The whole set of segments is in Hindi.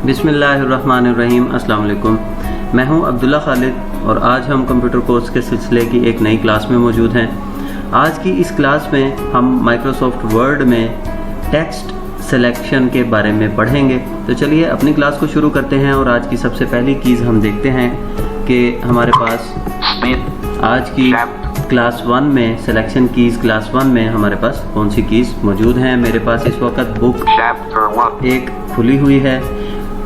बिस्मिल्लाहिर्रहमानिर्रहीम। अस्सलाम वालेकुम। मैं हूं अब्दुल्ला खालिद और आज हम कंप्यूटर कोर्स के सिलसिले की एक नई क्लास में मौजूद हैं। आज की इस क्लास में हम माइक्रोसॉफ्ट वर्ड में टेक्स्ट सिलेक्शन के बारे में पढ़ेंगे। तो चलिए अपनी क्लास को शुरू करते हैं और आज की सबसे पहली कीज़ हम देखते हैं कि हमारे पास आज की क्लास 1 में सिलेक्शन कीज़ क्लास 1 में हमारे पास कौन सी कीज़ मौजूद हैं। मेरे पास इस वक्त बुक एक खुली हुई है।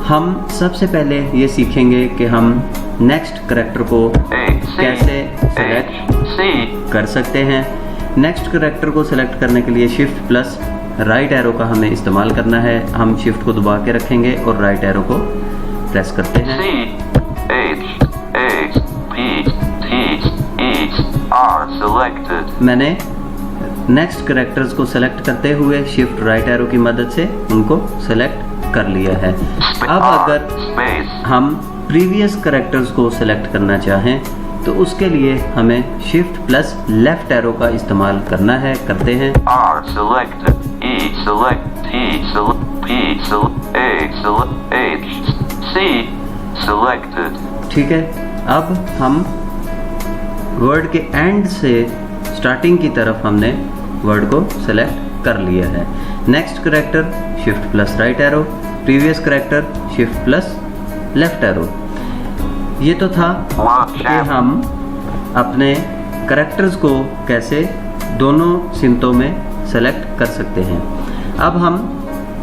हम सबसे पहले ये सीखेंगे कि हम नेक्स्ट करैक्टर को कैसे सेलेक्ट कर सकते हैं। नेक्स्ट करैक्टर को सेलेक्ट करने के लिए शिफ्ट प्लस राइट एरो का हमें इस्तेमाल करना है। हम शिफ्ट को दबा के रखेंगे और राइट एरो को प्रेस करते हैं। मैंने नेक्स्ट करैक्टर्स को सेलेक्ट करते हुए शिफ्ट राइट एरो की मदद से उनको सेलेक्ट कर लिया है। अब अगर हम प्रीवियस करैक्टर्स को सेलेक्ट करना चाहें तो उसके लिए हमें शिफ्ट प्लस लेफ्ट एरो का इस्तेमाल करना है। करते हैं। ठीक है। अब हम वर्ड के एंड से स्टार्टिंग की तरफ हमने वर्ड को सेलेक्ट कर लिया है। Next character shift plus right arrow, previous character shift plus left arrow. ये तो था कि हम अपने करैक्टर्स को कैसे दोनों सिमतों में सेलेक्ट कर सकते हैं। अब हम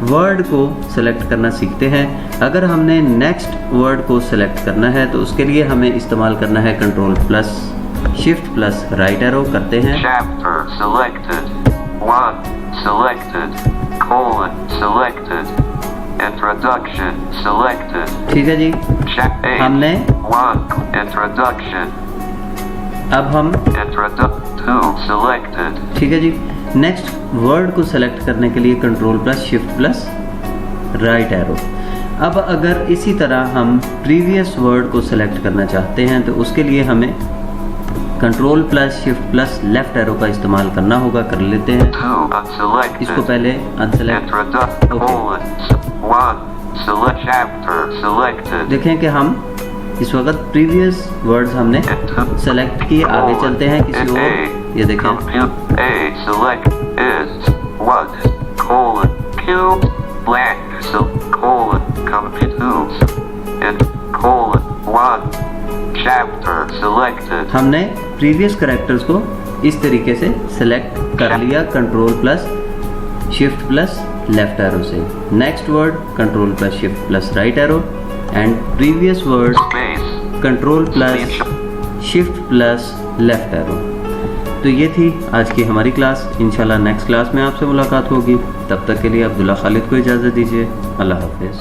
वर्ड को सेलेक्ट करना सीखते हैं। अगर हमने नेक्स्ट वर्ड को सेलेक्ट करना है तो उसके लिए हमें इस्तेमाल करना है control plus shift plus right arrow. करते हैं। ठीक है जी। हमने अब हम ठीक है जी। नेक्स्ट वर्ड को सेलेक्ट करने के लिए control plus shift plus right arrow. अब अगर इसी तरह हम प्रीवियस वर्ड को सेलेक्ट करना चाहते हैं तो उसके लिए हमें control plus shift plus left arrow का इस्तेमाल करना होगा। कर लेते हैं। इसको पहले अनसेलेक्ट। देखें कि हम इस वक्त प्रीवियस वर्ड्स हमने सेलेक्ट किए। आगे चलते हैं किसी और। ये देखें। हमने प्रीवियस करैक्टर्स को इस तरीके से सेलेक्ट कर लिया control plus shift plus left arrow से। Next word control plus shift plus right arrow and previous word control plus shift plus left arrow. तो ये थी आज की हमारी क्लास। इंशाल्लाह नेक्स्ट क्लास में आपसे मुलाकात होगी। तब तक के लिए अब्दुल्ला खालिद को इजाज़त दीजिए। अल्लाह हाफिज़।